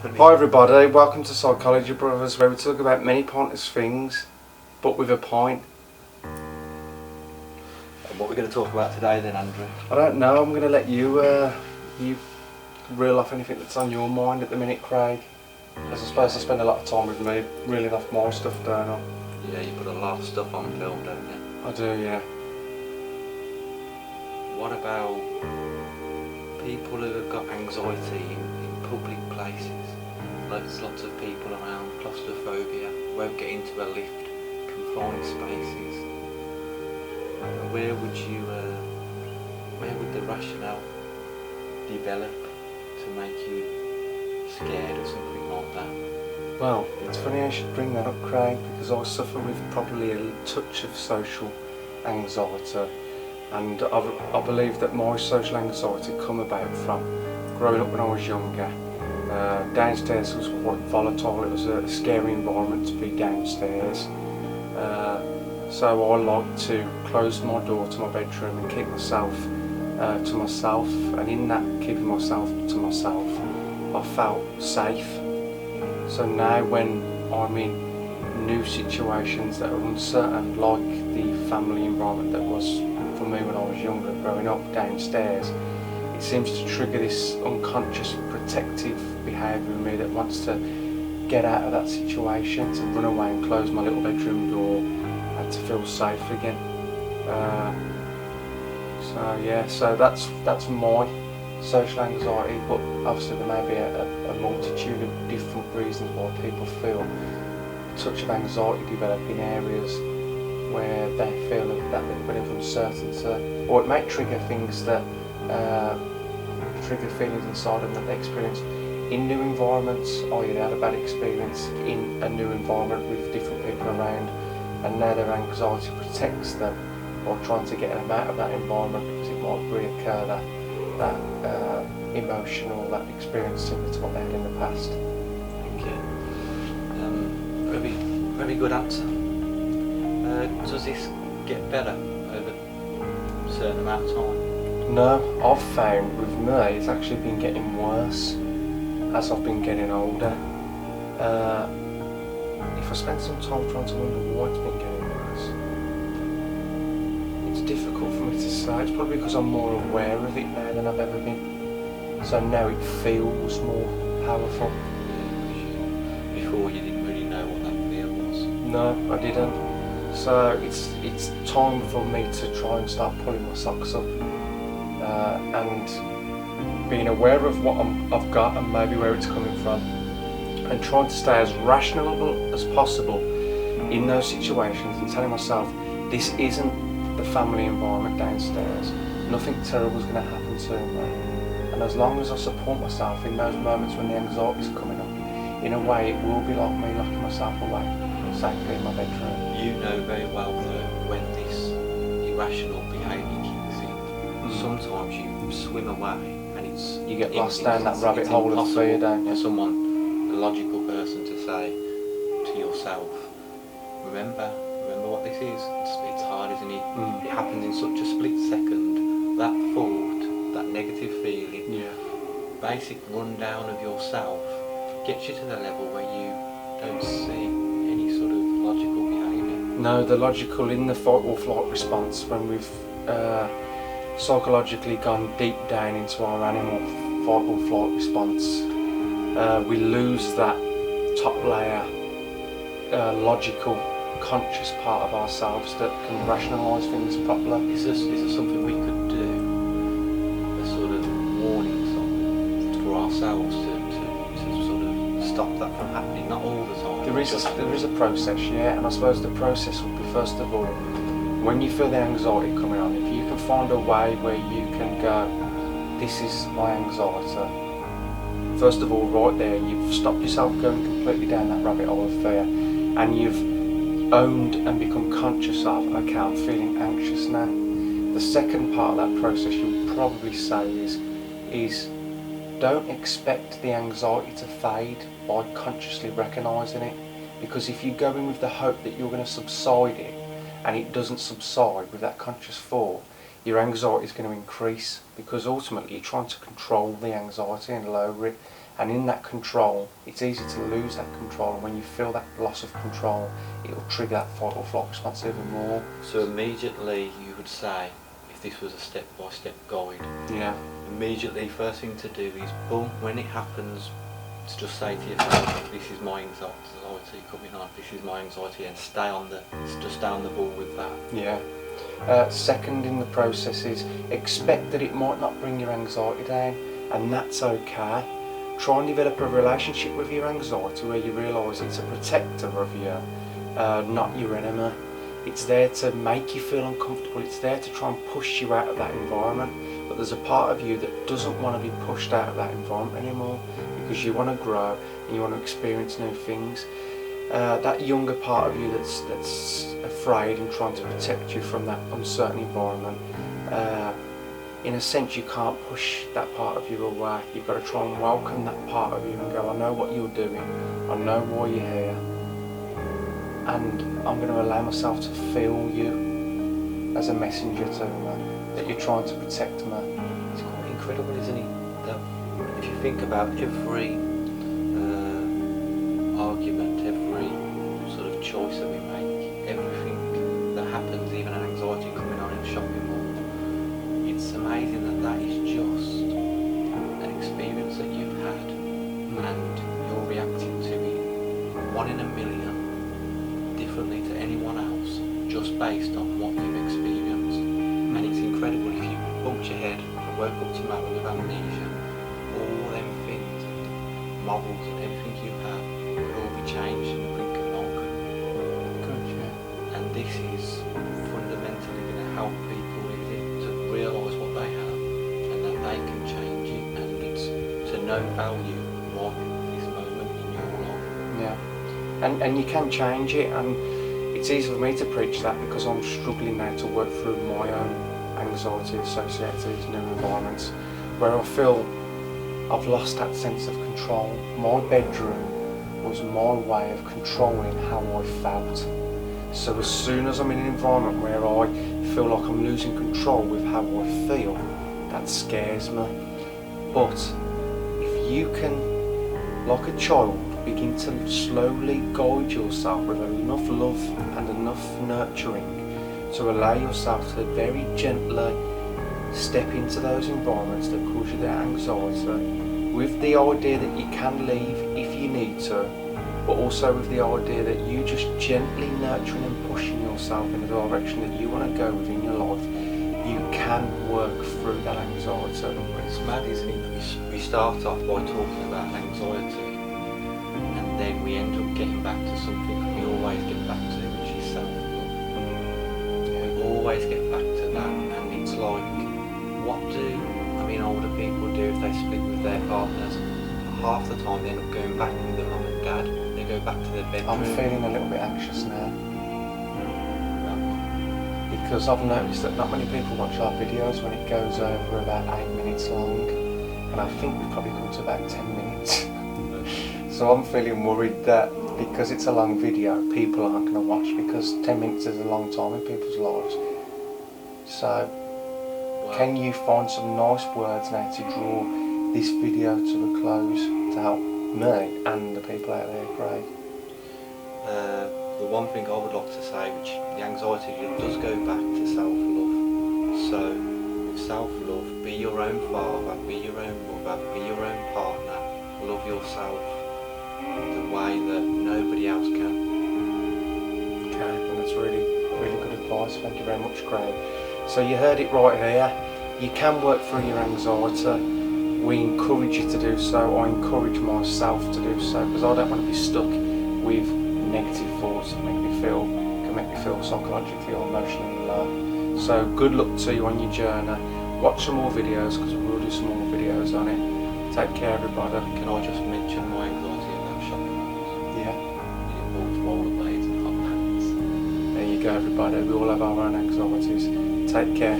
Hi everybody, welcome to Psychology Brothers, where we talk about many pointless things, but with a point. And what we're going to talk about today then, Andrew? I don't know, I'm going to let you reel off anything that's on your mind at the minute, Craig. As I suppose I spend a lot of time with me, reeling off my stuff, don't I? Yeah, you put a lot of stuff on film, don't you? I do, yeah. What about people who have got anxiety in public places? Like there's lots of people around, claustrophobia, won't get into a lift, confined spaces. Where would the rationale develop to make you scared or something like that? Well, it's funny I should bring that up, Craig, because I suffer with probably a touch of social anxiety, and I believe that my social anxiety come about from growing up when I was younger. Downstairs was quite volatile, it was a scary environment to be downstairs. So I like to close my door to my bedroom and keep myself to myself, and in that keeping myself to myself I felt safe. So now when I'm in new situations that are uncertain, like the family environment that was for me when I was younger, growing up downstairs, it seems to trigger this unconscious protective behaviour in me that wants to get out of that situation, to run away and close my little bedroom door and to feel safe again. So that's my social anxiety, but obviously there may be a multitude of different reasons why people feel a touch of anxiety develop in areas where they feel that little bit of uncertainty, or it may trigger things that trigger feelings inside them that they experience in new environments, or they had a bad experience in a new environment with different people around, and now their anxiety protects them or trying to get them out of that environment because it might reoccur that emotional, that experience similar to what they had in the past. Thank you. Very good answer. Does this get better over a certain amount of time? No, I've found with me it's actually been getting worse as I've been getting older. If I spend some time trying to wonder why it's been getting worse, it's difficult for me to say. It's probably because I'm more aware of it now than I've ever been. So now it feels more powerful. Before you didn't really know what that feel was. No, I didn't. So it's time for me to try and start pulling my socks up and being aware of what I've got and maybe where it's coming from, and trying to stay as rational as possible in those situations and telling myself this isn't the family environment downstairs, nothing terrible is going to happen to me, and as long as I support myself in those moments when the anxiety is coming up, in a way it will be like me locking myself away safely in my bedroom. You know very well though when this irrational behaviour kicks in. Sometimes you swim away and you get lost down that rabbit hole of fear, don't you? For someone, a logical person, to say to yourself, remember what this is. It's hard, isn't it? It happens in such a split second. That thought, that negative feeling, basic rundown of yourself gets you to the level where you don't see any sort of logical behaviour. No, the logical in the fight or flight response, when we've psychologically gone deep down into our animal fight or flight response, we lose that top layer logical conscious part of ourselves that can rationalise things properly. Is there something we could do, a sort of warning sign for ourselves to sort of stop that from happening? Not all the time. There is a process, yeah, and I suppose the process would be, first of all, when you feel the anxiety coming on, if you can find a way where you can go, this is my anxiety. First of all, right there, you've stopped yourself going completely down that rabbit hole of fear, and you've owned and become conscious of, okay, I'm feeling anxious now. The second part of that process you'll probably say is don't expect the anxiety to fade by consciously recognising it, because if you go in with the hope that you're going to subside it and it doesn't subside with that conscious thought, your anxiety is going to increase, because ultimately you're trying to control the anxiety and lower it, And in that control, it's easy to lose that control, and when you feel that loss of control, it'll trigger that fight or flight response even more. So immediately you would say, if this was a step-by-step guide, Yeah. immediately first thing to do is, boom, when it happens, to just say to yourself, this is my anxiety coming on, this is my anxiety, and just stay on the ball with that. Yeah. Second in the process is expect that it might not bring your anxiety down, and that's okay. Try and develop a relationship with your anxiety where you realise it's a protector of you, not your enemy. It's there to make you feel uncomfortable, it's there to try and push you out of that environment, but there's a part of you that doesn't want to be pushed out of that environment anymore, because you want to grow and you want to experience new things. That younger part of you that's afraid and trying to protect you from that uncertain environment, in a sense you can't push that part of you away. You've got to try and welcome that part of you and go, I know what you're doing, I know why you're here, and I'm going to allow myself to feel you as a messenger to me, that you're trying to protect me. It's quite incredible, isn't it? That if you think about every argument, every sort of choice that we make, everything that happens, even an anxiety coming on in a shopping mall, it's amazing that is just an experience that you've had, and you're reacting to it 1 in a million differently to anyone else, just based on what you've experienced. And it's incredible, if you bumped your head and woke up tomorrow with amnesia, all them things, morals and everything you have will all be changed in the blink of an eye. Good, yeah. And this is fundamentally going to help people to realise what they have, and that they can change it, and it's to know value right this moment in your life. Yeah. And you can change it, and it's easy for me to preach that because I'm struggling now to work through my own anxiety associated to these new environments, where I feel I've lost that sense of control. My bedroom was my way of controlling how I felt. So as soon as I'm in an environment where I feel like I'm losing control with how I feel, that scares me. But if you can, like a child, begin to slowly guide yourself with enough love and enough nurturing to allow yourself to very gently step into those environments that cause you that anxiety, with the idea that you can leave if you need to, but also with the idea that you just gently nurturing and pushing yourself in the direction that you want to go within your life, you can work through that anxiety. It's mad, isn't it, that we start off by talking about anxiety, and then we end up getting back to something we always get back to, which is self-love. We always get back to that, and it's like, what do older people do if they split with their partners? Half the time they end up going back with their mum and dad. They go back to their bedroom. I'm feeling a little bit anxious now, because I've noticed that not many people watch our videos when it goes over about 8 minutes long, and I think we've probably come to about 10 minutes. So I'm feeling worried that because it's a long video, people aren't going to watch, because 10 minutes is a long time in people's lives. So can you find some nice words now to draw this video to a close to help me and the people out there, Craig? The one thing I would like to say, which the anxiety does go back to self-love. So with self-love, be your own father, be your own mother, be your own partner, love yourself the way that nobody else can. Okay, and that's really good advice. Thank you very much, Craig. So you heard it right here. You can work through your anxiety. We encourage you to do so. I encourage myself to do so, because I don't want to be stuck with negative thoughts that can make me feel psychologically or emotionally low. So good luck to you on your journey. Watch some more videos, because we'll do some more videos on it. Take care, everybody. Can I just mention my anxiety about shopping malls? Yeah. It involves rollerblades and hot pants. There you go, everybody. We all have our own anxieties. Take care.